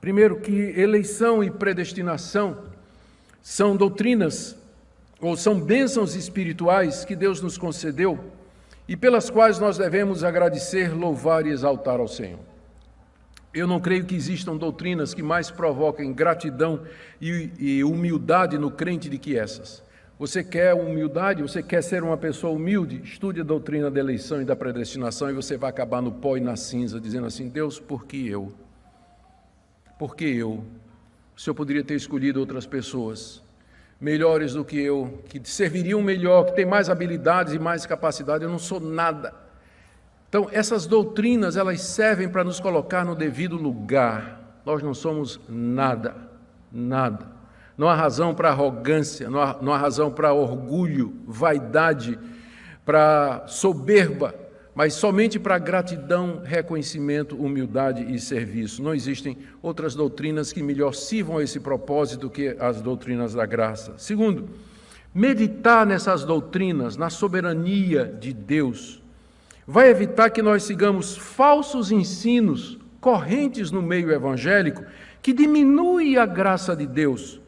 Primeiro, que eleição e predestinação são doutrinas ou são bênçãos espirituais que Deus nos concedeu e pelas quais nós devemos agradecer, louvar e exaltar ao Senhor. Eu não creio que existam doutrinas que mais provoquem gratidão e humildade no crente do que essas. Você quer humildade, você quer ser uma pessoa humilde, estude a doutrina da eleição e da predestinação e você vai acabar no pó e na cinza, dizendo assim: Deus, por que eu? Por que eu? O Senhor poderia ter escolhido outras pessoas melhores do que eu, que serviriam melhor, que têm mais habilidades e mais capacidade. Eu não sou nada. Então, essas doutrinas, elas servem para nos colocar no devido lugar. Nós não somos nada, nada. Não há razão para arrogância, não há razão para orgulho, vaidade, para soberba, mas somente para gratidão, reconhecimento, humildade e serviço. Não existem outras doutrinas que melhor sirvam a esse propósito que as doutrinas da graça. Segundo, meditar nessas doutrinas, na soberania de Deus, vai evitar que nós sigamos falsos ensinos correntes no meio evangélico que diminuem a graça de Deus,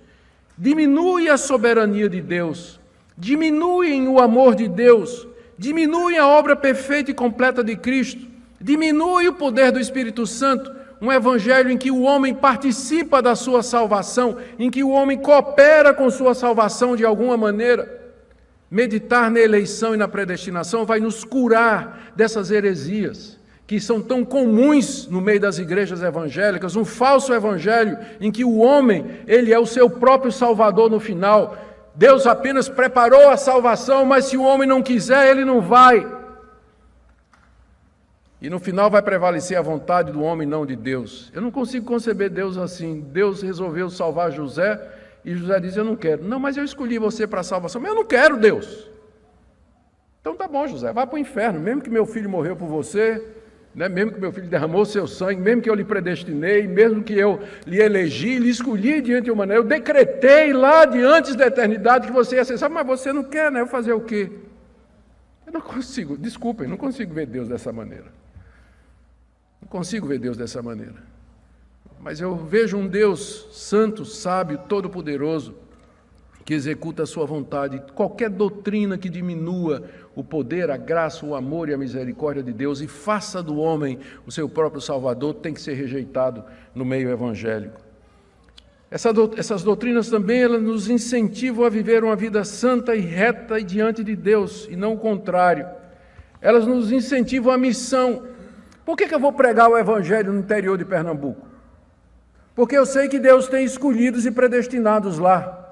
diminuem a soberania de Deus, diminuem o amor de Deus, diminui a obra perfeita e completa de Cristo, diminui o poder do Espírito Santo, um evangelho em que o homem participa da sua salvação, em que o homem coopera com sua salvação de alguma maneira. Meditar na eleição e na predestinação vai nos curar dessas heresias que são tão comuns no meio das igrejas evangélicas, um falso evangelho em que o homem, ele é o seu próprio salvador no final. Deus apenas preparou a salvação, mas se o homem não quiser, ele não vai. E no final vai prevalecer a vontade do homem, não de Deus. Eu não consigo conceber Deus assim. Deus resolveu salvar José e José diz: eu não quero. Não, mas eu escolhi você para a salvação. Mas eu não quero, Deus. Então tá bom, José, vai para o inferno. Mesmo que meu filho morreu por você, né? Mesmo que meu filho derramou seu sangue, mesmo que eu lhe predestinei, mesmo que eu lhe elegi, lhe escolhi diante de uma maneira, eu decretei lá de antes da eternidade que você ia ser salvo, mas você não quer, né? Eu fazer o quê? Eu não consigo, desculpem, não consigo ver Deus dessa maneira. Não consigo ver Deus dessa maneira. Mas eu vejo um Deus santo, sábio, todo-poderoso, que executa a sua vontade. Qualquer doutrina que diminua o poder, a graça, o amor e a misericórdia de Deus e faça do homem o seu próprio Salvador tem que ser rejeitado no meio evangélico. Essas doutrinas também elas nos incentivam a viver uma vida santa e reta e diante de Deus, e não o contrário. Elas nos incentivam à missão. Por que eu vou pregar o evangelho no interior de Pernambuco? Porque eu sei que Deus tem escolhidos e predestinados lá.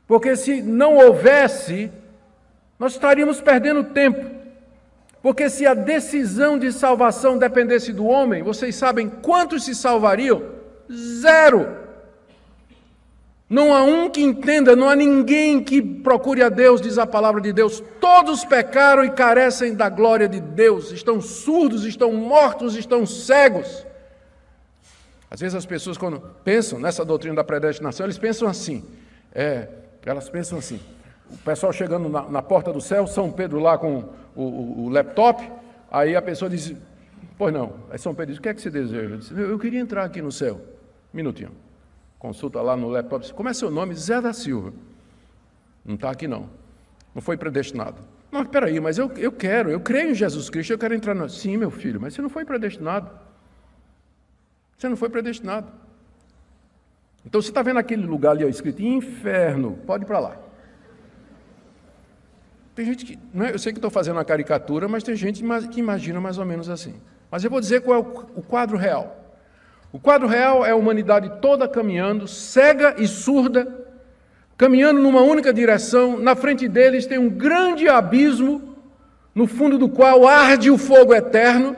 Porque se não houvesse, nós estaríamos perdendo tempo. Porque se a decisão de salvação dependesse do homem, vocês sabem quantos se salvariam? 0. Não há um que entenda, não há ninguém que procure a Deus, diz a palavra de Deus. Todos pecaram e carecem da glória de Deus. Estão surdos, estão mortos, estão cegos. Às vezes as pessoas, quando pensam nessa doutrina da predestinação, eles pensam assim, o pessoal chegando na porta do céu, São Pedro lá com o laptop, aí a pessoa diz: pois não. Aí São Pedro diz: o que é que você deseja? Diz: eu queria entrar aqui no céu. Minutinho. Consulta lá no laptop, diz: como é seu nome? Zé da Silva. Não está aqui não. Não foi predestinado. Não, espera aí, mas eu creio em Jesus Cristo, eu quero entrar no... Sim, meu filho, mas você não foi predestinado. Você não foi predestinado. Então, você está vendo aquele lugar ali escrito inferno, pode ir para lá. Tem gente que, não é, eu sei que estou fazendo uma caricatura, mas tem gente que imagina mais ou menos assim. Mas eu vou dizer qual é o quadro real. O quadro real é a humanidade toda caminhando, cega e surda, caminhando numa única direção. Na frente deles tem um grande abismo, no fundo do qual arde o fogo eterno.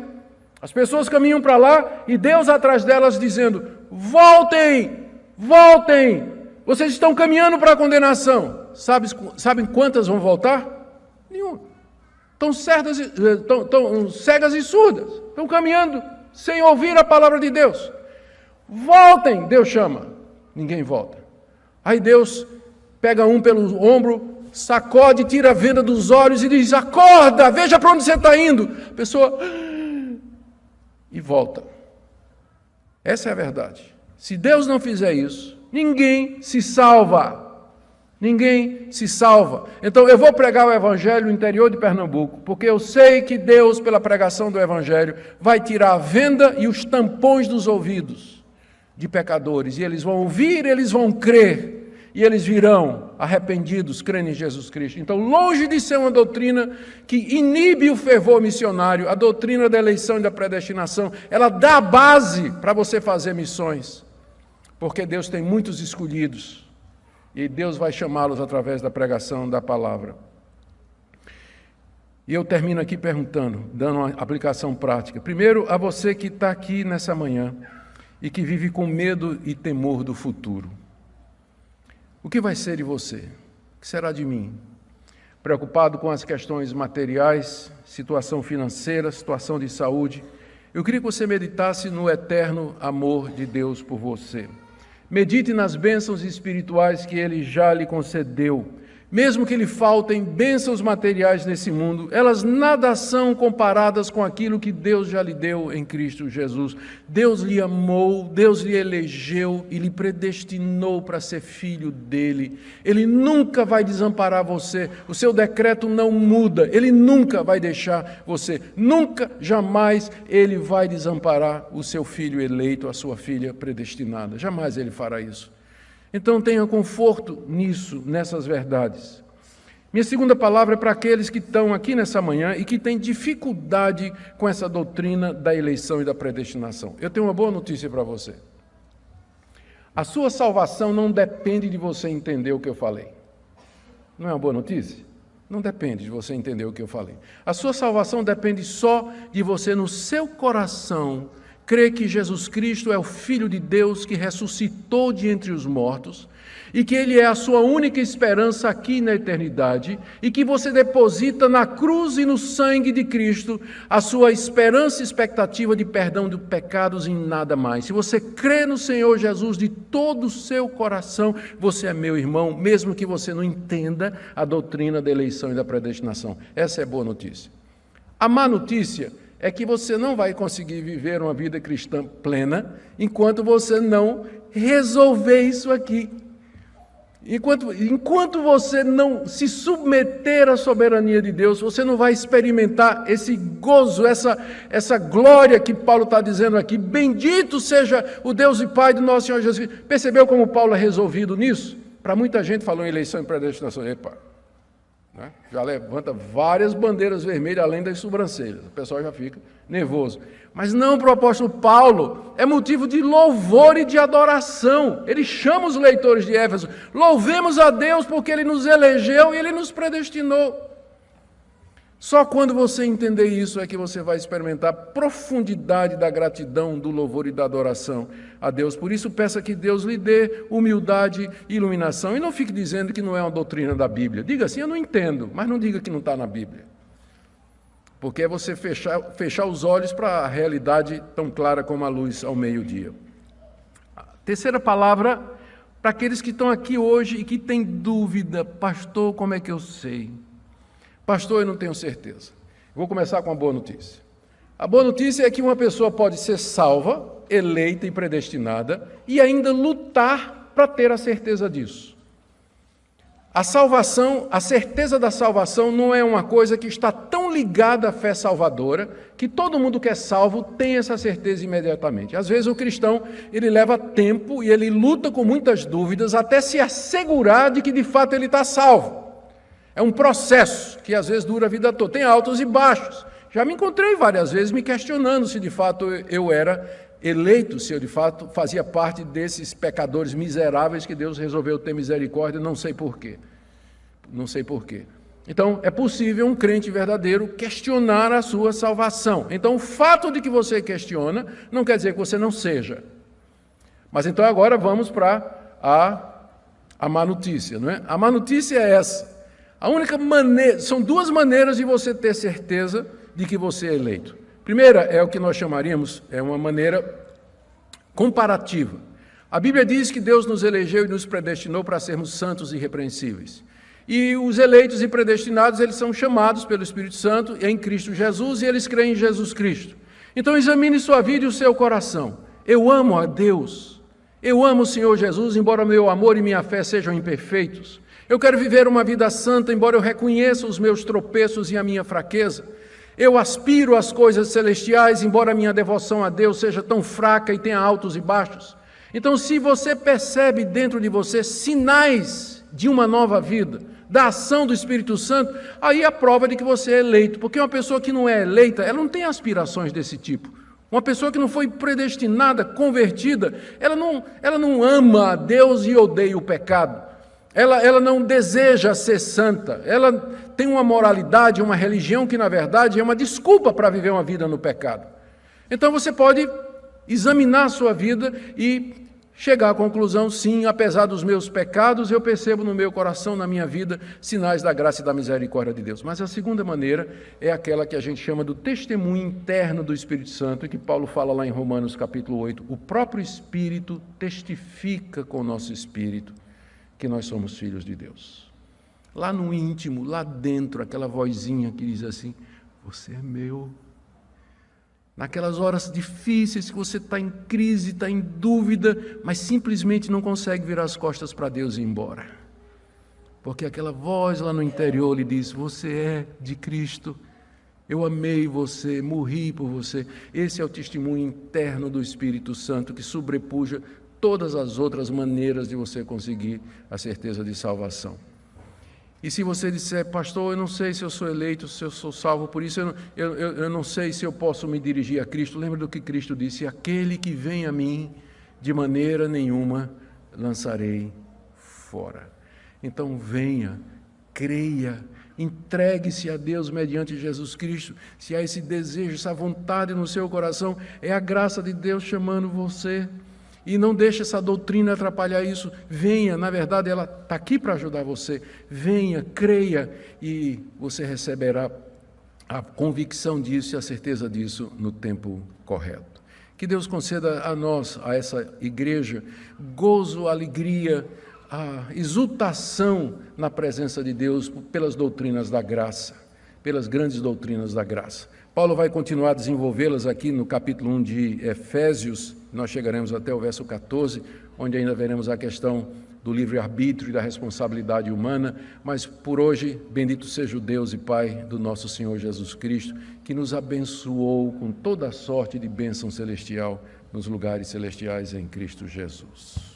As pessoas caminham para lá e Deus atrás delas dizendo: voltem! Voltem! Vocês estão caminhando para a condenação. Sabem quantas vão voltar? Nenhuma. Estão cegas e surdas. Estão caminhando sem ouvir a palavra de Deus. Voltem! Deus chama. Ninguém volta. Aí Deus pega um pelo ombro, sacode, tira a venda dos olhos e diz: acorda, veja para onde você está indo. A pessoa e volta. Essa é a verdade. Se Deus não fizer isso, ninguém se salva. Ninguém se salva. Então eu vou pregar o Evangelho no interior de Pernambuco, porque eu sei que Deus, pela pregação do Evangelho, vai tirar a venda e os tampões dos ouvidos de pecadores. E eles vão ouvir, eles vão crer. E eles virão arrependidos, crendo em Jesus Cristo. Então, longe de ser uma doutrina que inibe o fervor missionário, a doutrina da eleição e da predestinação, ela dá a base para você fazer missões. Porque Deus tem muitos escolhidos. E Deus vai chamá-los através da pregação da palavra. E eu termino aqui perguntando, dando uma aplicação prática. Primeiro, a você que está aqui nessa manhã e que vive com medo e temor do futuro. O que vai ser de você? O que será de mim? Preocupado com as questões materiais, situação financeira, situação de saúde, eu queria que você meditasse no eterno amor de Deus por você. Medite nas bênçãos espirituais que Ele já lhe concedeu. Mesmo que lhe faltem bênçãos materiais nesse mundo, elas nada são comparadas com aquilo que Deus já lhe deu em Cristo Jesus. Deus lhe amou, Deus lhe elegeu e lhe predestinou para ser filho dele. Ele nunca vai desamparar você, o seu decreto não muda, ele nunca vai deixar você, nunca, jamais ele vai desamparar o seu filho eleito, a sua filha predestinada, jamais ele fará isso. Então tenha conforto nisso, nessas verdades. Minha segunda palavra é para aqueles que estão aqui nessa manhã e que têm dificuldade com essa doutrina da eleição e da predestinação. Eu tenho uma boa notícia para você. A sua salvação não depende de você entender o que eu falei. Não é uma boa notícia? Não depende de você entender o que eu falei. A sua salvação depende só de você, no seu coração, crê que Jesus Cristo é o Filho de Deus que ressuscitou de entre os mortos e que Ele é a sua única esperança aqui na eternidade e que você deposita na cruz e no sangue de Cristo a sua esperança e expectativa de perdão de pecados e nada mais. Se você crê no Senhor Jesus de todo o seu coração, você é meu irmão, mesmo que você não entenda a doutrina da eleição e da predestinação. Essa é a boa notícia. A má notícia é que você não vai conseguir viver uma vida cristã plena enquanto você não resolver isso aqui. Enquanto você não se submeter à soberania de Deus, você não vai experimentar esse gozo, essa glória que Paulo está dizendo aqui. Bendito seja o Deus e Pai do nosso Senhor Jesus Cristo. Percebeu como Paulo é resolvido nisso? Para muita gente falou em eleição e predestinação. Epa, né? Já levanta várias bandeiras vermelhas além das sobrancelhas, o pessoal já fica nervoso. Mas não, para o apóstolo Paulo, é motivo de louvor e de adoração. Ele chama os leitores de Éfeso: louvemos a Deus porque Ele nos elegeu e Ele nos predestinou. Só quando você entender isso é que você vai experimentar a profundidade da gratidão, do louvor e da adoração a Deus. Por isso, peça que Deus lhe dê humildade e iluminação. E não fique dizendo que não é uma doutrina da Bíblia. Diga assim: eu não entendo, mas não diga que não está na Bíblia. Porque é você fechar os olhos para a realidade tão clara como a luz ao meio-dia. A terceira palavra, para aqueles que estão aqui hoje e que têm dúvida: pastor, como é que eu sei? Pastor, eu não tenho certeza. Vou começar com a boa notícia. A boa notícia é que uma pessoa pode ser salva, eleita e predestinada, e ainda lutar para ter a certeza disso. A salvação, a certeza da salvação não é uma coisa que está tão ligada à fé salvadora, que todo mundo que é salvo tem essa certeza imediatamente. Às vezes o cristão, ele leva tempo e ele luta com muitas dúvidas até se assegurar de que de fato ele está salvo. É um processo que às vezes dura a vida toda, tem altos e baixos. Já me encontrei várias vezes me questionando se de fato eu era eleito, se eu de fato fazia parte desses pecadores miseráveis que Deus resolveu ter misericórdia, não sei porquê. Não sei porquê. Então, é possível um crente verdadeiro questionar a sua salvação. Então, o fato de que você questiona não quer dizer que você não seja. Mas então agora vamos para a má notícia, não é? A má notícia é essa. A única maneira, são duas maneiras de você ter certeza de que você é eleito. Primeira é o que nós chamaríamos, é uma maneira comparativa. A Bíblia diz que Deus nos elegeu e nos predestinou para sermos santos e irrepreensíveis. E os eleitos e predestinados, eles são chamados pelo Espírito Santo em Cristo Jesus, e eles creem em Jesus Cristo. Então examine sua vida e o seu coração. Eu amo a Deus, eu amo o Senhor Jesus, embora meu amor e minha fé sejam imperfeitos. Eu quero viver uma vida santa, embora eu reconheça os meus tropeços e a minha fraqueza. Eu aspiro às coisas celestiais, embora a minha devoção a Deus seja tão fraca e tenha altos e baixos. Então, se você percebe dentro de você sinais de uma nova vida, da ação do Espírito Santo, aí é a prova de que você é eleito. Porque uma pessoa que não é eleita, ela não tem aspirações desse tipo. Uma pessoa que não foi predestinada, convertida, ela não ama a Deus e odeia o pecado. Ela não deseja ser santa. Ela tem uma moralidade, uma religião que, na verdade, é uma desculpa para viver uma vida no pecado. Então você pode examinar a sua vida e chegar à conclusão, sim, apesar dos meus pecados, eu percebo no meu coração, na minha vida, sinais da graça e da misericórdia de Deus. Mas a segunda maneira é aquela que a gente chama do testemunho interno do Espírito Santo, e que Paulo fala lá em Romanos capítulo 8. O próprio Espírito testifica com o nosso espírito que nós somos filhos de Deus. Lá no íntimo, lá dentro, aquela vozinha que diz assim, você é meu. Naquelas horas difíceis que você está em crise, está em dúvida, mas simplesmente não consegue virar as costas para Deus e ir embora. Porque aquela voz lá no interior lhe diz, você é de Cristo, eu amei você, morri por você. Esse é o testemunho interno do Espírito Santo que sobrepuja todas as outras maneiras de você conseguir a certeza de salvação. E se você disser, pastor, eu não sei se eu sou eleito, se eu sou salvo, por isso eu não sei se eu posso me dirigir a Cristo. Lembra do que Cristo disse, aquele que vem a mim, de maneira nenhuma lançarei fora. Então venha, creia, entregue-se a Deus mediante Jesus Cristo. Se há esse desejo, essa vontade no seu coração, é a graça de Deus chamando você. E não deixe essa doutrina atrapalhar isso. Venha, na verdade, ela está aqui para ajudar você. Venha, creia, e você receberá a convicção disso e a certeza disso no tempo correto. Que Deus conceda a nós, a essa igreja, gozo, alegria, a exultação na presença de Deus pelas doutrinas da graça, pelas grandes doutrinas da graça. Paulo vai continuar a desenvolvê-las aqui no capítulo 1 de Efésios. Nós chegaremos até o verso 14, onde ainda veremos a questão do livre-arbítrio e da responsabilidade humana, mas por hoje, bendito seja o Deus e Pai do nosso Senhor Jesus Cristo, que nos abençoou com toda a sorte de bênção celestial nos lugares celestiais em Cristo Jesus.